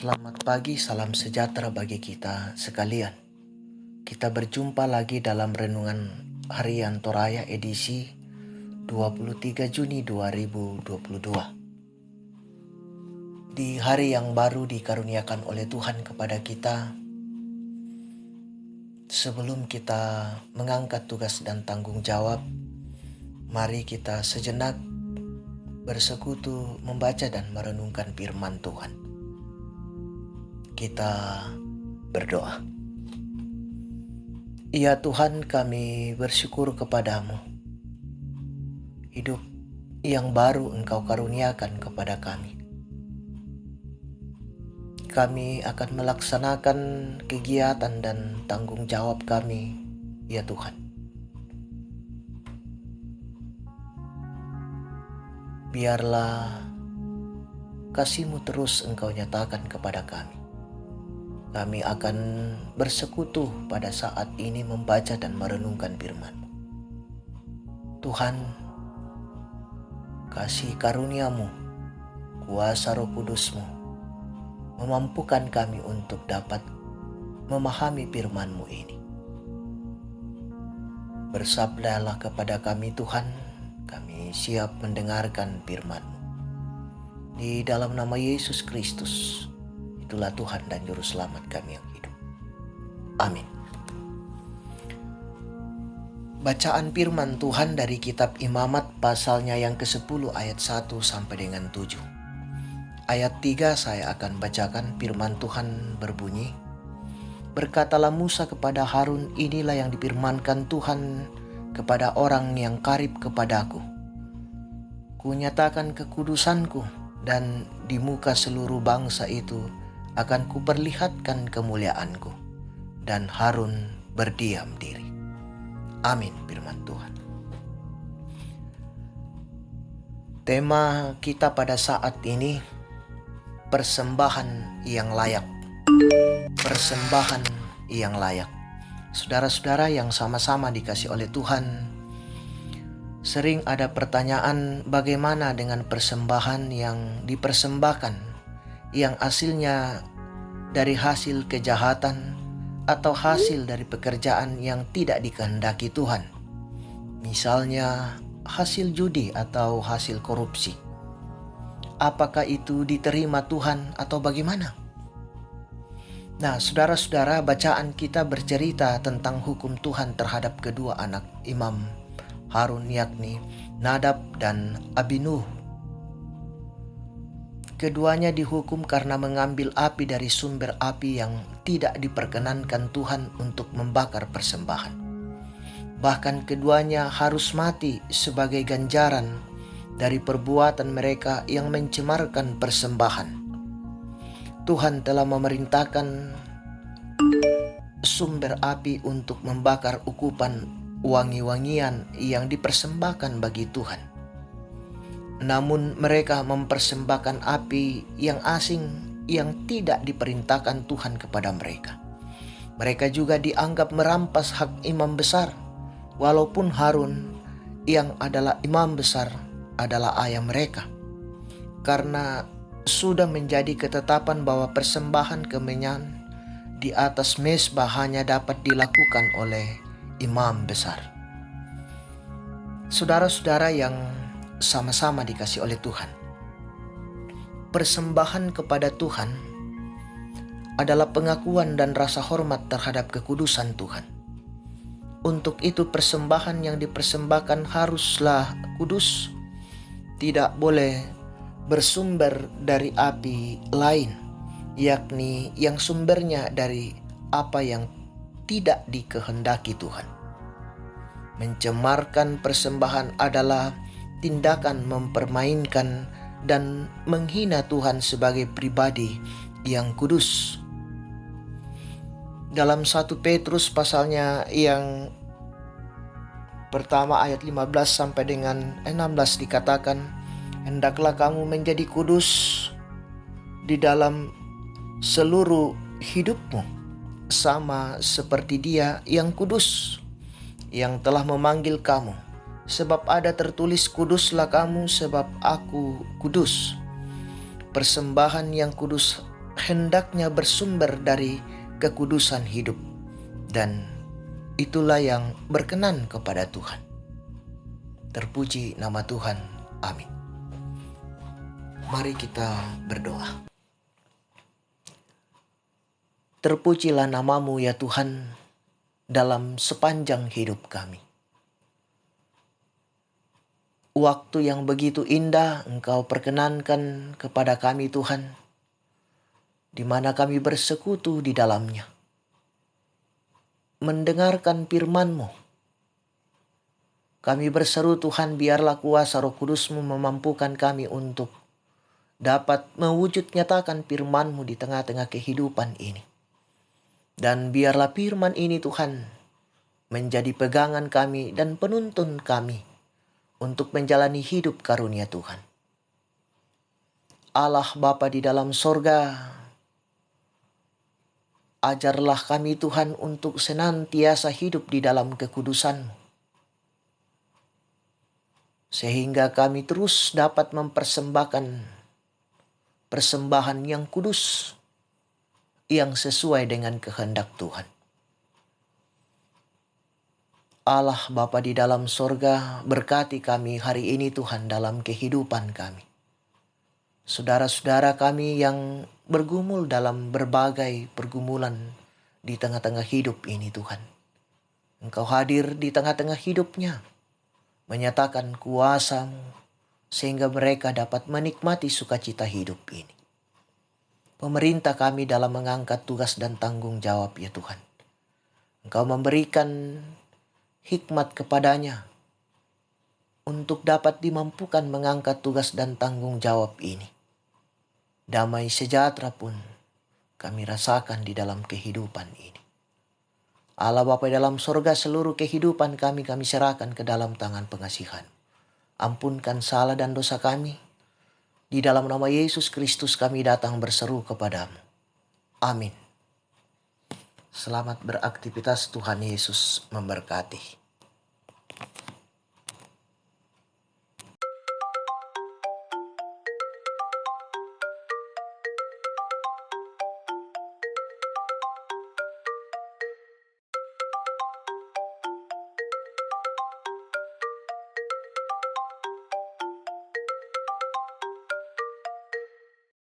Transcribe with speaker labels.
Speaker 1: Selamat pagi, salam sejahtera bagi kita sekalian. Kita berjumpa lagi dalam renungan harian Toraya edisi 23 Juni 2022. Di hari yang baru dikaruniakan oleh Tuhan kepada kita, sebelum kita mengangkat tugas dan tanggung jawab, mari kita sejenak bersekutu membaca dan merenungkan firman Tuhan. Kita berdoa. Ya Tuhan, kami bersyukur kepadamu. Hidup yang baru Engkau karuniakan kepada kami. Kami akan melaksanakan kegiatan dan tanggung jawab kami, ya Tuhan. Biarlah kasih-Mu terus Engkau nyatakan kepada kami. Kami akan bersekutu pada saat ini membaca dan merenungkan firman-Mu. Tuhan, kasih karunia-Mu, kuasa Roh Kudus-Mu, memampukan kami untuk dapat memahami firman-Mu ini. Bersabdalah kepada kami Tuhan, kami siap mendengarkan firman-Mu. Di dalam nama Yesus Kristus, itulah Tuhan dan Juru Selamat kami yang hidup. Amin. Bacaan firman Tuhan dari kitab Imamat pasalnya yang ke-10 ayat 1 sampai dengan 7. Ayat 3 saya akan bacakan. Firman Tuhan berbunyi, "Berkatalah Musa kepada Harun, inilah yang difirmankan Tuhan kepada orang yang karib kepadaku. Kunyatakan kekudusanku dan di muka seluruh bangsa itu akan kuperlihatkan kemuliaanku." Dan Harun berdiam diri. Amin firman Tuhan. Tema kita pada saat ini, persembahan yang layak. Persembahan yang layak. Saudara-saudara yang sama-sama dikasih oleh Tuhan, sering ada pertanyaan bagaimana dengan persembahan yang dipersembahkan, yang hasilnya dari hasil kejahatan atau hasil dari pekerjaan yang tidak dikehendaki Tuhan. Misalnya hasil judi atau hasil korupsi. Apakah itu diterima Tuhan atau bagaimana? Nah, saudara-saudara, bacaan kita bercerita tentang hukum Tuhan terhadap kedua anak Imam Harun, yakni Nadab dan Abinuh. Keduanya dihukum karena mengambil api dari sumber api yang tidak diperkenankan Tuhan untuk membakar persembahan. Bahkan keduanya harus mati sebagai ganjaran dari perbuatan mereka yang mencemarkan persembahan. Tuhan telah memerintahkan sumber api untuk membakar ukupan wangi-wangian yang dipersembahkan bagi Tuhan. Namun mereka mempersembahkan api yang asing yang tidak diperintahkan Tuhan kepada mereka. Mereka juga dianggap merampas hak imam besar, walaupun Harun yang adalah imam besar adalah ayah mereka. Karena sudah menjadi ketetapan bahwa persembahan kemenyan di atas mezbah hanya dapat dilakukan oleh imam besar. Saudara-saudara yang sama-sama dikasih oleh Tuhan, persembahan kepada Tuhan adalah pengakuan dan rasa hormat terhadap kekudusan Tuhan. Untuk itu persembahan yang dipersembahkan haruslah kudus, tidak boleh bersumber dari api lain, yakni yang sumbernya dari apa yang tidak dikehendaki Tuhan. Mencemarkan persembahan adalah tindakan mempermainkan dan menghina Tuhan sebagai pribadi yang kudus. Dalam 1 Petrus pasalnya yang pertama ayat 15 sampai dengan 16 dikatakan, "Hendaklah kamu menjadi kudus di dalam seluruh hidupmu, sama seperti Dia yang kudus, yang telah memanggil kamu. Sebab ada tertulis, kuduslah kamu sebab aku kudus. Persembahan yang kudus hendaknya bersumber dari kekudusan hidup, dan itulah yang berkenan kepada Tuhan. Terpuji nama Tuhan. Amin. Mari kita berdoa. Terpujilah namamu ya Tuhan dalam sepanjang hidup kami. Waktu yang begitu indah Engkau perkenankan kepada kami Tuhan, di mana kami bersekutu di dalamnya, mendengarkan firman-Mu. Kami berseru Tuhan, biarlah kuasa Roh Kudus-Mu memampukan kami untuk dapat mewujud nyatakan firman-Mu di tengah-tengah kehidupan ini. Dan biarlah firman ini Tuhan menjadi pegangan kami dan penuntun kami untuk menjalani hidup karunia Tuhan. Allah Bapa di dalam sorga, ajarlah kami Tuhan untuk senantiasa hidup di dalam kekudusan-Mu, sehingga kami terus dapat mempersembahkan persembahan yang kudus, yang sesuai dengan kehendak Tuhan. Allah Bapa di dalam sorga, berkati kami hari ini Tuhan dalam kehidupan kami. Saudara-saudara kami yang bergumul dalam berbagai pergumulan di tengah-tengah hidup ini Tuhan. Engkau hadir di tengah-tengah hidupnya, menyatakan kuasa-Mu sehingga mereka dapat menikmati sukacita hidup ini. Pemerintah kami dalam mengangkat tugas dan tanggung jawab ya Tuhan. Engkau memberikan hikmat kepadanya untuk dapat dimampukan mengangkat tugas dan tanggung jawab ini. Damai sejahtera pun kami rasakan di dalam kehidupan ini. Allah Bapa dalam sorga, seluruh kehidupan kami serahkan ke dalam tangan pengasihan. Ampunkan salah dan dosa kami. Di dalam nama Yesus Kristus kami datang berseru kepadamu. Amin. Selamat beraktivitas, Tuhan Yesus memberkati.